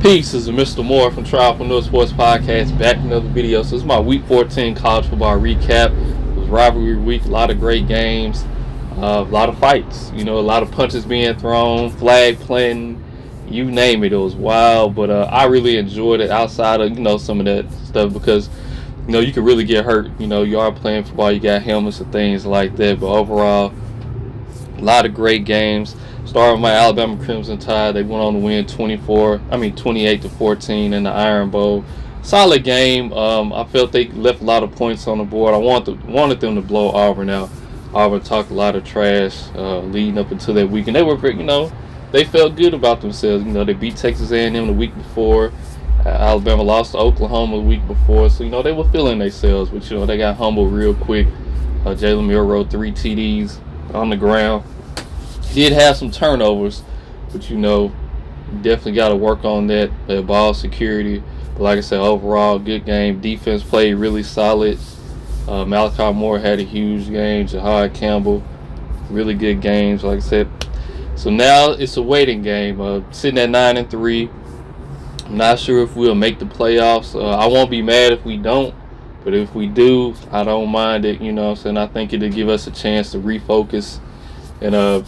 Peace, this is Mr. Moore from Trialpreneur Sports Podcast, back in another video. So this is my Week 14 college football recap. It was rivalry week, a lot of great games, a lot of fights, a lot of punches being thrown, flag planting, you name it. It was wild, but I really enjoyed it outside of, some of that stuff because, you can really get hurt. You are playing football, you got helmets and things like that, but overall, a lot of great games. Starting with my Alabama Crimson Tide, they went on to win 28-14 in the Iron Bowl. Solid game. I felt they left a lot of points on the board. I wanted them to blow Auburn out. Auburn talked a lot of trash leading up until that week, and they were, they felt good about themselves. They beat Texas A&M the week before. Alabama lost to Oklahoma the week before, so they were feeling themselves. But they got humbled real quick. Jalen Milroe 3 TDs on the ground. Did have some turnovers, but definitely got to work on that ball security. But like I said, overall good game. Defense played really solid. Malachi Moore had a huge game. Jahad Campbell, really good games. Like I said, so now it's a waiting game. Sitting at 9-3. I'm not sure if we'll make the playoffs. I won't be mad if we don't, but if we do, I don't mind it. I think it'll give us a chance to refocus and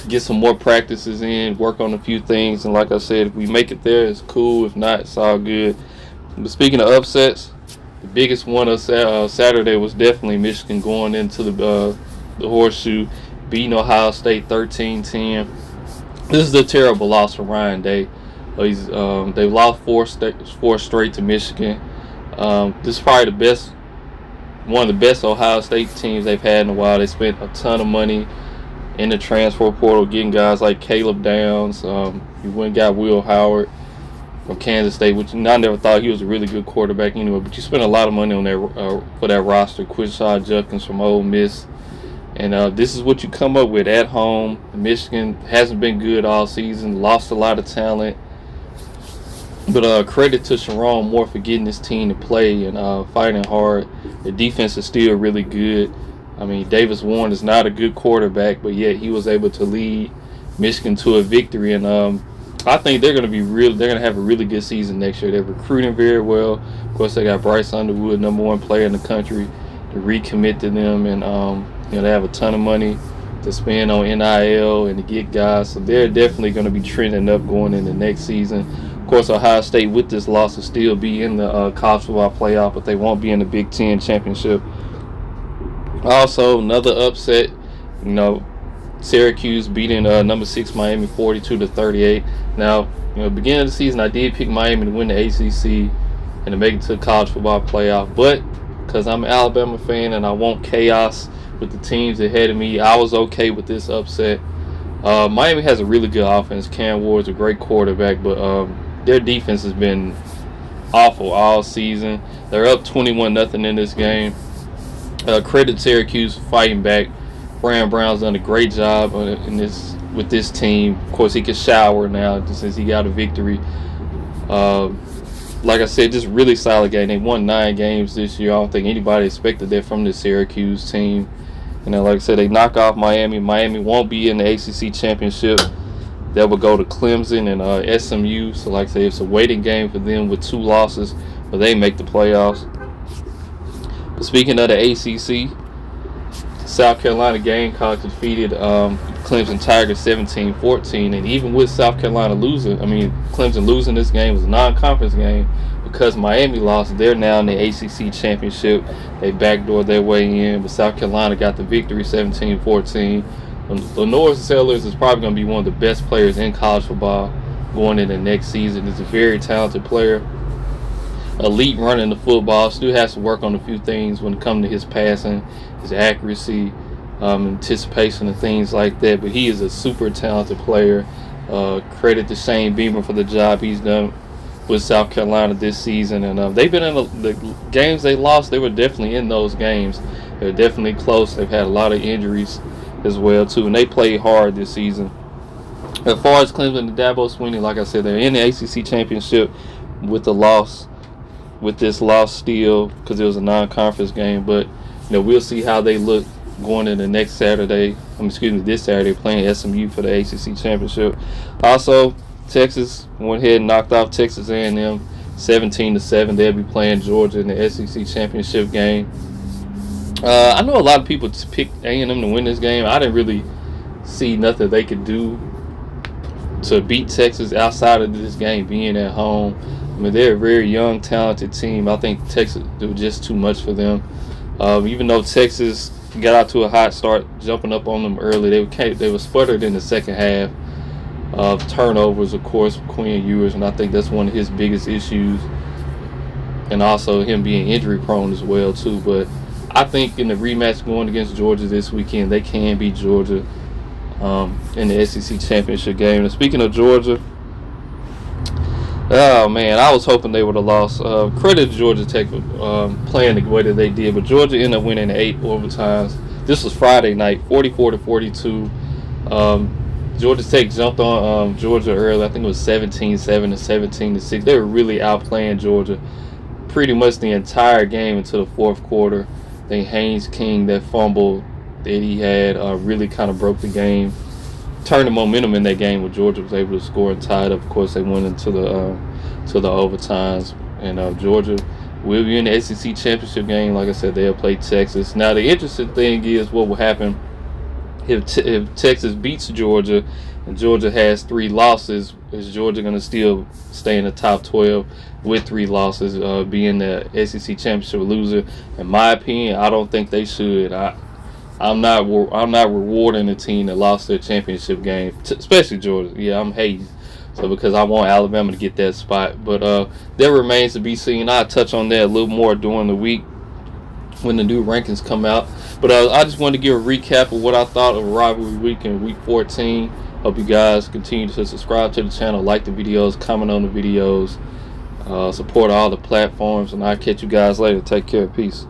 get some more practices in, work on a few things. And like I said, if we make it there, it's cool. If not, it's all good. But speaking of upsets, the biggest one of Saturday was definitely Michigan going into the horseshoe, beating Ohio State 13-10. This is a terrible loss for Ryan Day. They lost four straight to Michigan. This is probably one of the best Ohio State teams they've had in a while. They spent a ton of money in the transfer portal, getting guys like Caleb Downs. You went and got Will Howard from Kansas State, which I never thought he was a really good quarterback anyway. But you spent a lot of money on that for that roster. Quinshon Judkins from Ole Miss, and this is what you come up with at home. Michigan hasn't been good all season, lost a lot of talent. But credit to Sharon Moore for getting this team to play and fighting hard. The defense is still really good. Davis Warren is not a good quarterback, but yet he was able to lead Michigan to a victory. And I think they're going to have a really good season next year. They're recruiting very well. Of course, they got Bryce Underwood, #1 player in the country, to recommit to them. And they have a ton of money to spend on NIL and to get guys. So they're definitely going to be trending up going into next season. Of course, Ohio State with this loss will still be in the college football playoff, but they won't be in the Big Ten championship. Also, another upset, Syracuse beating number 6 Miami 42-38. Now, beginning of the season, I did pick Miami to win the ACC and to make it to the college football playoff. But because I'm an Alabama fan and I want chaos with the teams ahead of me, I was okay with this upset. Miami has a really good offense. Cam Ward's a great quarterback, but their defense has been awful all season. They're up 21-0 in this game. Credit Syracuse for fighting back. Brand Brown's done a great job with this team. Of course, he can shower now since he got a victory. Like I said, just really solid game. They won 9 games this year. I don't think anybody expected that from the Syracuse team. Like I said, they knock off Miami. Miami won't be in the ACC championship. They will go to Clemson and SMU. So like I said, it's a waiting game for them with 2 losses, but they make the playoffs. Speaking of the ACC, South Carolina Gamecocks defeated Clemson Tigers 17-14, and even with South Carolina Clemson losing this game, was a non-conference game because Miami lost. They're now in the ACC championship. They backdoored their way in, but South Carolina got the victory 17-14. Lenore Sellers is probably going to be one of the best players in college football going into next season. He's a very talented player. Elite running the football. Still has to work on a few things when it comes to his passing, his accuracy, anticipation, and things like that. But he is a super talented player. Credit to Shane Beamer for the job he's done with South Carolina this season. And they've been in the games they lost. They were definitely in those games. They're definitely close. They've had a lot of injuries as well too, and they played hard this season. As far as Clemson and Dabo Swinney, like I said, they're in the ACC championship with this loss still because it was a non-conference game. But we'll see how they look going into this Saturday playing SMU for the ACC championship. Also, Texas went ahead and knocked off Texas A&M 17-7. They'll be playing Georgia in the SEC championship game. I know a lot of people picked A&M to win this game. I didn't really see nothing they could do to beat Texas outside of this game being at home. I mean, they're a very young, talented team. I think Texas do just too much for them. Even though Texas got out to a hot start, jumping up on them early, they were sputtered in the second half. Of turnovers, of course, Quinn Ewers, and I think that's one of his biggest issues, and also him being injury prone as well too. But I think in the rematch going against Georgia this weekend, they can beat Georgia in the SEC championship game. And speaking of Georgia, oh man, I was hoping they would have lost. Credit to Georgia Tech for playing the way that they did, but Georgia ended up winning 8 overtimes. This was Friday night, 44-42. Georgia Tech jumped on Georgia early. I think it was 17-7 and 17-6. They were really outplaying Georgia pretty much the entire game until the fourth quarter. I think Haynes King, that fumble that he had, really kind of broke the game, turned the momentum in that game where Georgia was able to score and tie it up. Of course, they went into the overtimes, and Georgia will be in the SEC championship game. Like I said, they'll play Texas. Now, the interesting thing is what will happen if Texas beats Georgia and Georgia has 3 losses. Is Georgia going to still stay in the top 12 with 3 losses, being the SEC championship loser? In my opinion, I don't think they should. I'm not rewarding a team that lost their championship game, especially Georgia. Yeah, I'm hating. So because I want Alabama to get that spot, but that remains to be seen. I'll touch on that a little more during the week when the new rankings come out. But I just wanted to give a recap of what I thought of rivalry week in week 14. Hope you guys continue to subscribe to the channel, like the videos, comment on the videos, support all the platforms, and I'll catch you guys later. Take care. Peace.